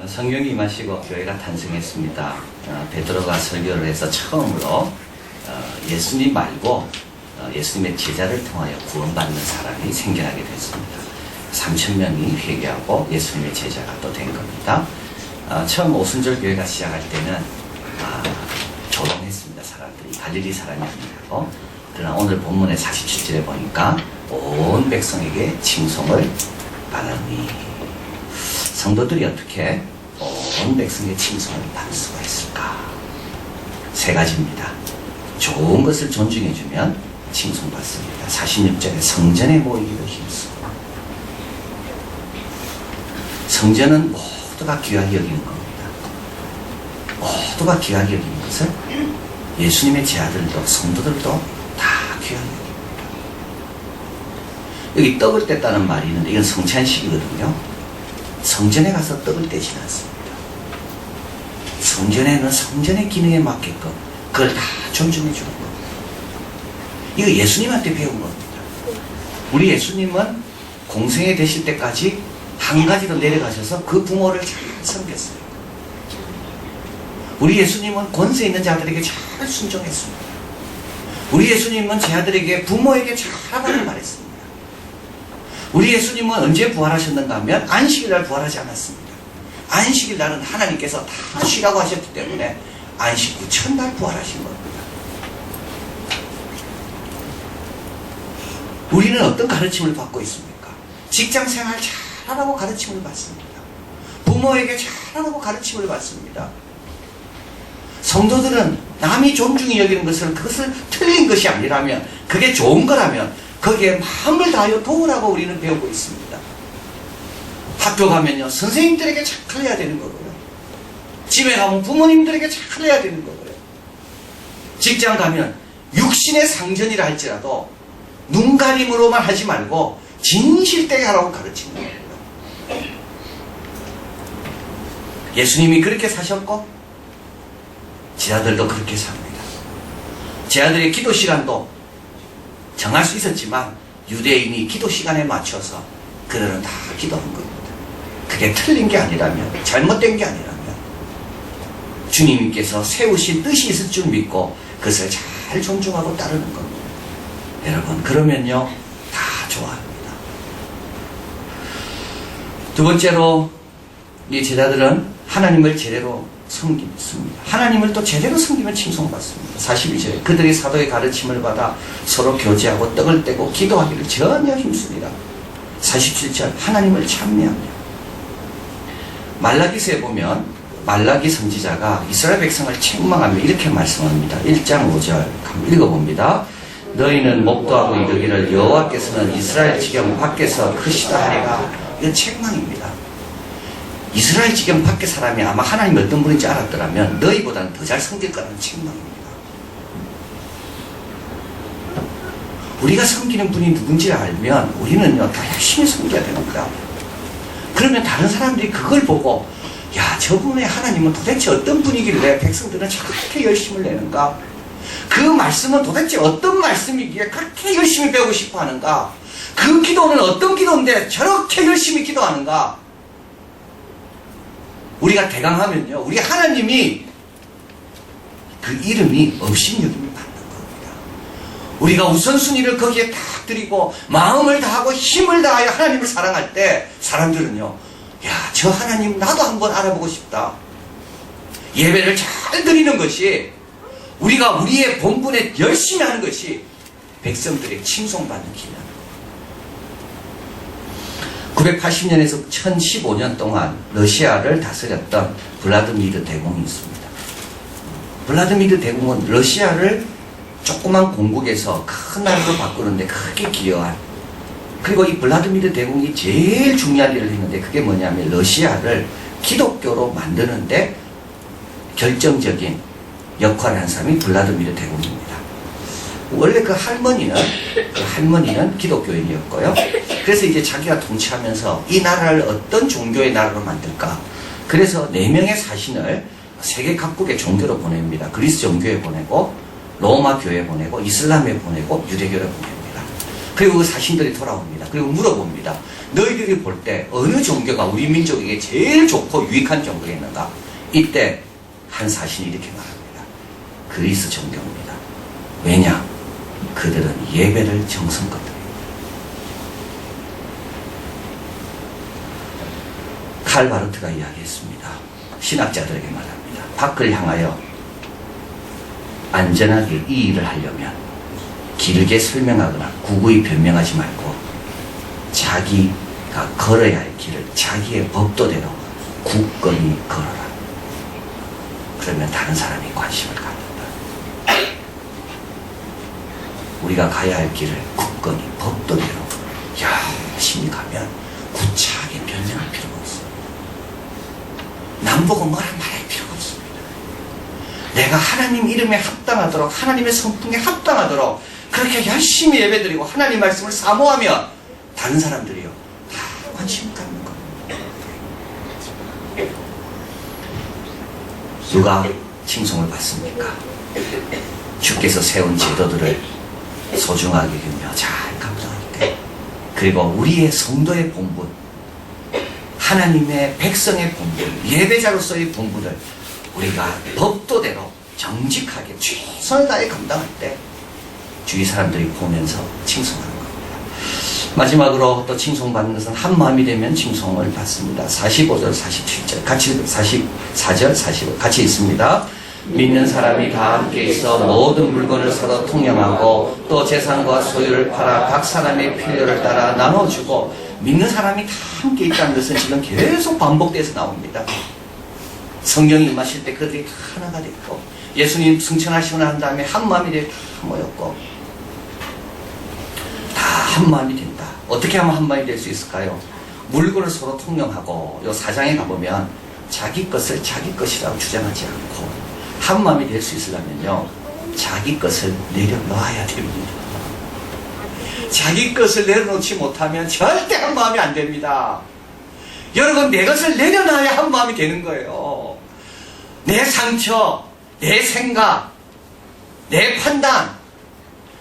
성령이 임하시고 교회가 탄생했습니다. 베드로가 설교를 해서 처음으로 예수님 말고 예수님의 제자를 통하여 구원받는 사람이 생겨나게 됐습니다. 3,000명이 회개하고 예수님의 제자가 또 된 겁니다. 처음 오순절 교회가 시작할 때는 조롱했습니다. 사람들이 갈릴리 사람이 아니라고. 그러나 오늘 본문의 47절에 보니까 온 백성에게 칭송을 받으니, 성도들이 어떻게 온 백성의 칭송을 받을 수가 있을까? 세 가지입니다. 좋은 것을 존중해주면 칭송받습니다. 46절에 성전에 모이기도 힘쓰고, 성전은 모두가 귀하게 여기는 겁니다. 모두가 귀하게 여기는 것을 예수님의 제자들도 성도들도 다 귀하게 여깁니다. 여기 떡을 뗐다는 말이 있는데 이건 성찬식이거든요. 성전에 가서 떡을 떼지는 않습니다. 성전에는 성전의 기능에 맞게끔 그걸 다 존중해 주는 겁니다. 이거 예수님한테 배운 겁니다. 우리 예수님은 공생에 되실 때까지 한 가지로 내려가셔서 그 부모를 잘 섬겼어요. 우리 예수님은 권세 있는 자들에게 잘 순종했습니다. 우리 예수님은 제자들에게 부모에게 잘하라고 말했습니다. 우리 예수님은 언제 부활하셨는가 하면 안식일날 부활하지 않았습니다. 안식일날은 하나님께서 다 쉬라고 하셨기 때문에 안식 후 첫날 부활하신 겁니다. 우리는 어떤 가르침을 받고 있습니까? 직장생활 잘하라고 가르침을 받습니다. 부모에게 잘하라고 가르침을 받습니다. 성도들은 남이 존중히 여기는 것을, 그것을 틀린 것이 아니라면, 그게 좋은 거라면 거기에 마음을 다하여 도우라고 우리는 배우고 있습니다. 학교 가면요, 선생님들에게 착할 해야 되는 거고요. 집에 가면 부모님들에게 착할 해야 되는 거고요. 직장 가면 육신의 상전이라 할지라도 눈가림으로만 하지 말고 진실되게 하라고 가르치는 거예요. 예수님이 그렇게 사셨고 제자들도 그렇게 삽니다. 제자들의 기도 시간도 정할 수 있었지만 유대인이 기도 시간에 맞춰서 그들은 다 기도한 겁니다. 그게 틀린 게 아니라면, 잘못된 게 아니라면 주님께서 세우신 뜻이 있을 줄 믿고 그것을 잘 존중하고 따르는 겁니다. 여러분, 그러면요 다 좋아합니다. 두 번째로 이 제자들은 하나님을 제대로 섬깁니다. 하나님을 또 제대로 섬기면 칭송받습니다. 42절에 그들이 사도의 가르침을 받아 서로 교제하고 떡을 떼고 기도하기를 전혀 힘쓰니라. 47절 하나님을 찬미하며. 말라기서에 보면 말라기 선지자가 이스라엘 백성을 책망하며 이렇게 말씀합니다. 1장 5절 한번 읽어봅니다. 너희는 목도하고 이르기를 여호와께서는 이스라엘 지경 밖에서 크시다 하리라. 이건 책망입니다. 이스라엘 지경 밖의 사람이 아마 하나님이 어떤 분인지 알았더라면 너희보다는 더 잘 섬길 거라는 책망입니다. 우리가 섬기는 분이 누군지 알면 우리는요 더 열심히 섬겨야 됩니다. 그러면 다른 사람들이 그걸 보고, 야, 저분의 하나님은 도대체 어떤 분이길래 백성들은 저렇게 열심을 내는가? 그 말씀은 도대체 어떤 말씀이기에 그렇게 열심히 배우고 싶어 하는가? 그 기도는 어떤 기도인데 저렇게 열심히 기도하는가? 우리가 대강하면요, 우리 하나님이 그 이름이 업신여김을 받는 겁니다. 우리가 우선순위를 거기에 딱 드리고 마음을 다하고 힘을 다하여 하나님을 사랑할 때 사람들은요, 야, 저 하나님 나도 한번 알아보고 싶다. 예배를 잘 드리는 것이, 우리가 우리의 본분에 열심히 하는 것이 백성들의 칭송받는 기능. 980년에서 1015년 동안 러시아를 다스렸던 블라드미르 대공이 있습니다. 블라드미르 대공은 러시아를 조그만 공국에서 큰 나라로 바꾸는데 크게 기여한, 그리고 이 블라드미르 대공이 제일 중요한 일을 했는데 그게 뭐냐면 러시아를 기독교로 만드는데 결정적인 역할을 한 사람이 블라드미르 대공입니다. 원래 그 할머니는 기독교인이었고요. 그래서 이제 자기가 통치하면서 이 나라를 어떤 종교의 나라로 만들까? 그래서 4명의 사신을 세계 각국의 종교로 보냅니다. 그리스 종교에 보내고, 로마 교회에 보내고, 이슬람에 보내고, 유대교에 보냅니다. 그리고 그 사신들이 돌아옵니다. 그리고 물어봅니다. 너희들이 볼 때 어느 종교가 우리 민족에게 제일 좋고 유익한 종교가 있는가? 이때 한 사신이 이렇게 말합니다. 그리스 종교입니다. 왜냐? 그들은 예배를 정성껏 드립니다. 칼 바르트가 이야기했습니다. 신학자들에게 말합니다. 밖을 향하여 안전하게 이 일을 하려면 길게 설명하거나 구구이 변명하지 말고 자기가 걸어야 할 길을 자기의 법도대로 굳건히 걸어라. 그러면 다른 사람이 관심을 갖는다. 우리가 가야 할 길을 굳건히 법도대로 열심히 가면 구차하게 변명할 필요가 없습니다. 남보고 뭐라 말할 필요가 없습니다. 내가 하나님 이름에 합당하도록, 하나님의 성품에 합당하도록 그렇게 열심히 예배드리고 하나님 말씀을 사모하면 다른 사람들이요 다 관심 갖는 겁니다. 누가 칭송을 받습니까? 주께서 세운 제도들을 소중하게 여기며 잘 감당하니까. 그리고 우리의 성도의 본분, 하나님의 백성의 본분, 예배자로서의 본분을 우리가 법도대로 정직하게 최선을 다해 감당할 때 주위 사람들이 보면서 칭송하는 겁니다. 마지막으로 또 칭송받는 것은 한 마음이 되면 칭송을 받습니다. 45절, 47절, 같이 44절, 45 같이 있습니다. 믿는 사람이 다 함께 있어 모든 물건을 서로 통용하고 또 재산과 소유를 팔아 각 사람의 필요를 따라 나눠주고. 믿는 사람이 다 함께 있다는 것은 지금 계속 반복돼서 나옵니다. 성령이 임하실 때 그들이 다 하나가 됐고, 예수님 승천하시고 난 다음에 한 마음이 되어 다 모였고, 다 한 마음이 된다. 어떻게 하면 한 마음이 될 수 있을까요? 물건을 서로 통용하고, 요 4장에 가보면 자기 것을 자기 것이라고 주장하지 않고 한 마음이 될 수 있으려면요, 자기 것을 내려놓아야 됩니다. 자기 것을 내려놓지 못하면 절대 한 마음이 안 됩니다. 여러분, 내 것을 내려놔야 한 마음이 되는 거예요. 내 상처, 내 생각, 내 판단,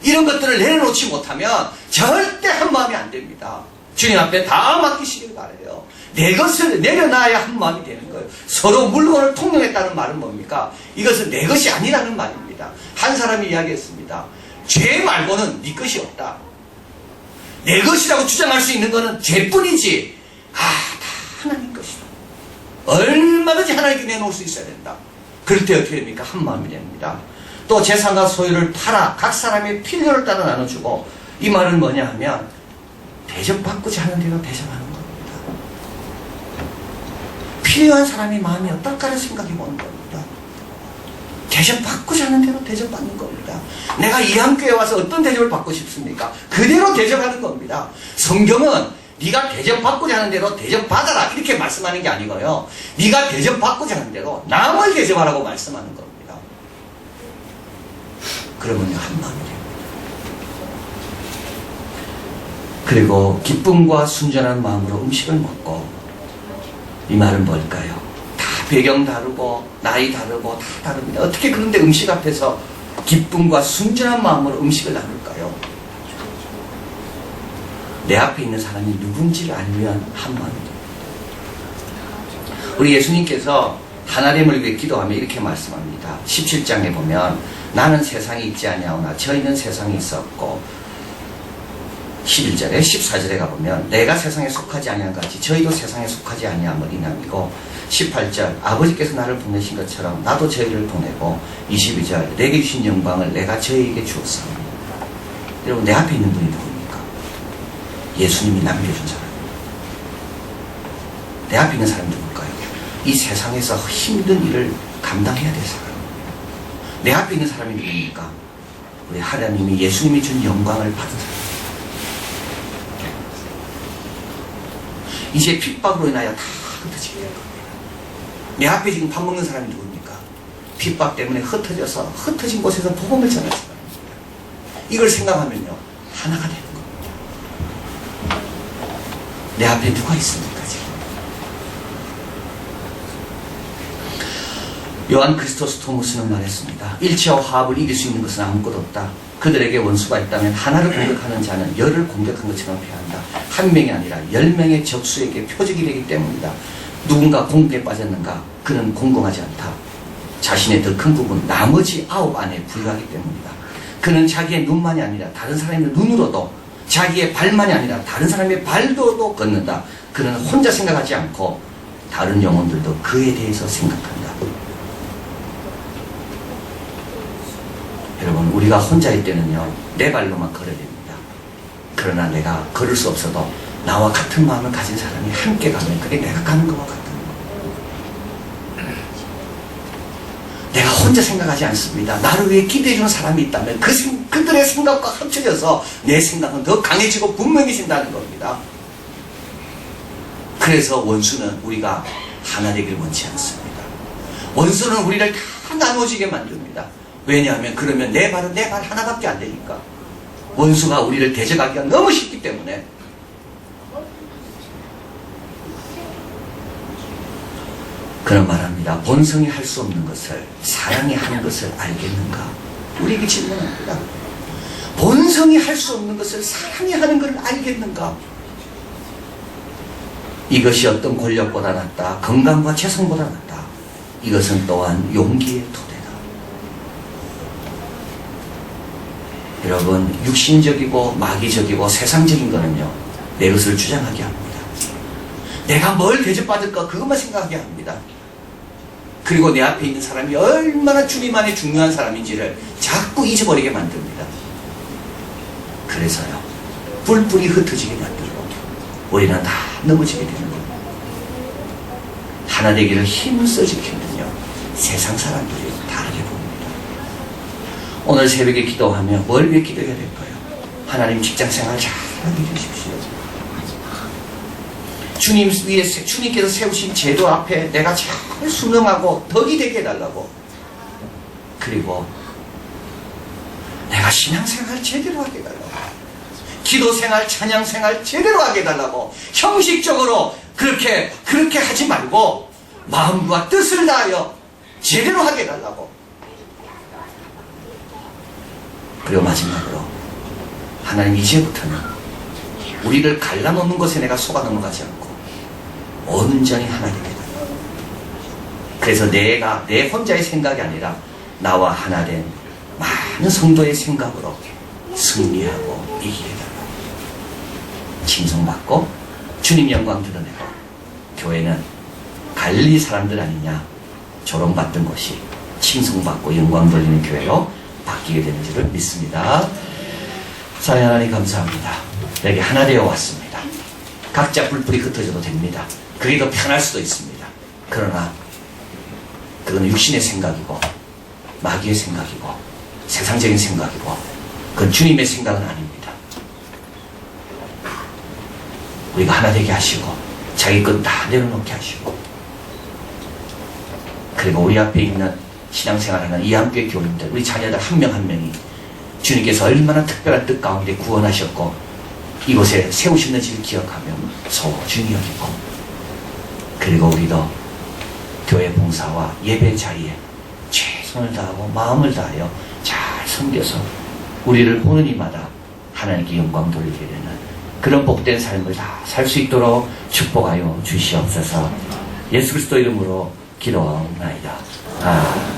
이런 것들을 내려놓지 못하면 절대 한 마음이 안 됩니다. 주님 앞에 다 맡기시길 바라요. 내 것을 내려놔야 한 마음이 되는 거예요. 서로 물건을 통용했다는 말은 뭡니까? 이것은 내 것이 아니라는 말입니다. 한 사람이 이야기했습니다. 죄 말고는 네 것이 없다. 내 것이라고 주장할 수 있는 것은 죄뿐이지, 다 하나님 것이다. 얼마든지 하나님께 내놓을 수 있어야 된다. 그럴 때 어떻게 됩니까? 한 마음이 됩니다. 또 재산과 소유를 팔아 각 사람의 필요를 따라 나눠주고. 이 말은 뭐냐 하면 대접받고자 하는 대로 대접하는 겁니다. 필요한 사람의 마음이 어떨까를 생각해 보는 겁니다. 대접받고자 하는 대로 대접받는 겁니다. 내가 이한교회 와서 어떤 대접을 받고 싶습니까? 그대로 대접하는 겁니다. 성경은 네가 대접받고자 하는 대로 대접받아라 이렇게 말씀하는 게 아니고요, 네가 대접받고자 하는 대로 남을 대접하라고 말씀하는 겁니다. 그러면 한 마음이 됩니다. 그리고 기쁨과 순전한 마음으로 음식을 먹고. 이 말은 뭘까요? 다 배경 다르고 나이 다르고 다 다릅니다. 어떻게 그런데 음식 앞에서 기쁨과 순전한 마음으로 음식을 나눌까요? 내 앞에 있는 사람이 누군지를 알면 한 마음이 됩니다. 우리 예수님께서 하나님을 위해 기도하며 이렇게 말씀합니다. 17장에 보면 나는 세상에 있지 아니하오나 저희는 세상에 있었고, 11절에 14절에 가보면 내가 세상에 속하지 아니한 같이 저희도 세상에 속하지 아니함을 이남이고, 18절 아버지께서 나를 보내신 것처럼 나도 저희를 보내고, 22절 내게 주신 영광을 내가 저희에게 주었습니다. 여러분, 내 앞에 있는 분이 누굽니까? 예수님이 남겨준 사람입니다. 내 앞에 있는 사람이 누굴까요? 이 세상에서 힘든 일을 감당해야 될 사람. 내 앞에 있는 사람이 누굽니까? 우리 하나님이, 예수님이 준 영광을 받은 사람. 이제 핍박으로 인하여 다 흩어지게 될 겁니다. 내 앞에 지금 밥 먹는 사람이 누굽니까? 핍박 때문에 흩어져서 흩어진 곳에서 복음을 전할 사람입니다. 이걸 생각하면요, 하나가 되는 겁니다. 내 앞에 누가 있습니까 지금? 요한 크리스토스 토무스는 말했습니다. 일체와 화합을 이길 수 있는 것은 아무것도 없다. 그들에게 원수가 있다면 하나를 공격하는 자는 열을 공격한 것처럼 패한다. 한 명이 아니라 10명의 적수에게 표적이 되기 때문이다. 누군가 공격에 빠졌는가? 그는 공공하지 않다. 자신의 더 큰 부분 나머지 9 안에 부유하기 때문이다. 그는 자기의 눈만이 아니라 다른 사람의 눈으로도, 자기의 발만이 아니라 다른 사람의 발로도 걷는다. 그는 혼자 생각하지 않고 다른 영혼들도 그에 대해서 생각한다. 여러분, 우리가 혼자일 때는요, 내 발로만 걸어야 됩니다. 그러나 내가 걸을 수 없어도 나와 같은 마음을 가진 사람이 함께 가면 그게 내가 가는 것과 같은 거예요. 내가 혼자 생각하지 않습니다. 나를 위해 기대해주는 사람이 있다면 그들의 생각과 합쳐져서 내 생각은 더 강해지고 분명해진다는 겁니다. 그래서 원수는 우리가 하나 되기를 원치 않습니다. 원수는 우리를 다 나눠지게 만듭니다. 왜냐하면 그러면 내 발은 내 발 하나밖에 안 되니까. 원수가 우리를 대적하기가 너무 쉽기 때문에. 그런 말합니다. 본성이 할 수 없는 것을 사랑이 하는 것을 알겠는가? 우리에게 질문합니다. 본성이 할 수 없는 것을 사랑이 하는 것을 알겠는가? 이것이 어떤 권력보다 낫다. 건강과 재성보다 낫다. 이것은 또한 용기의 토대다. 여러분, 육신적이고 마귀적이고 세상적인 거는요, 내 것을 주장하게 합니다. 내가 뭘 대접받을까 그것만 생각하게 합니다. 그리고 내 앞에 있는 사람이 얼마나 주님 안에 중요한 사람인지를 자꾸 잊어버리게 만듭니다. 그래서요, 뿔뿔이 흩어지게 만들고 우리는 다 넘어지게 되는 겁니다. 하나 되기를 힘써 지키면요, 세상 사람들이 다르게 봅니다. 오늘 새벽에 기도하면 뭘 위해 기도해야 될까요? 하나님 직장생활 잘하게 해주십시오. 주님 위에 주님께서 세우신 제도 앞에 내가 잘 순응하고 덕이 되게 해달라고. 그리고 내가 신앙생활 제대로 하게 해달라고. 기도생활, 찬양생활 제대로 하게 해달라고. 형식적으로 그렇게 하지 말고 마음과 뜻을 다하여 제대로 하게 해달라고. 그리고 마지막으로 하나님, 이제부터는 우리를 갈라놓는 것에 내가 속아 넘어가지 않고 온전히 하나 되게 해달라고. 그래서 내가 내 혼자의 생각이 아니라 나와 하나 된 많은 성도의 생각으로 승리하고 이기게 해달라고. 칭송받고 주님 영광 드러내고, 교회는 갈리 사람들 아니냐, 조롱받던 것이 칭송받고 영광 돌리는 교회로 바뀌게 되는 줄을 믿습니다. 사랑하는 하나님 감사합니다. 여기 하나 되어 왔습니다. 각자 뿔뿔이 흩어져도 됩니다. 그게 더 편할 수도 있습니다. 그러나 그건 육신의 생각이고 마귀의 생각이고 세상적인 생각이고 그건 주님의 생각은 아닙니다. 우리가 하나 되게 하시고 자기 것 다 내려놓게 하시고, 그리고 우리 앞에 있는 신앙생활하는 이 한교회 교인들, 우리 자녀들 한 명 한 명이 주님께서 얼마나 특별한 뜻 가운데 구원하셨고 이곳에 세우셨는지를 기억하며 소중히 여기고, 그리고 우리도 교회 봉사와 예배 자리에 최선을 다하고 마음을 다하여 잘 섬겨서 우리를 보는 이마다 하나님께 영광 돌리게 되는 그런 복된 삶을 다 살 수 있도록 축복하여 주시옵소서. 예수 그리스도 이름으로 기도하옵나이다. 아멘.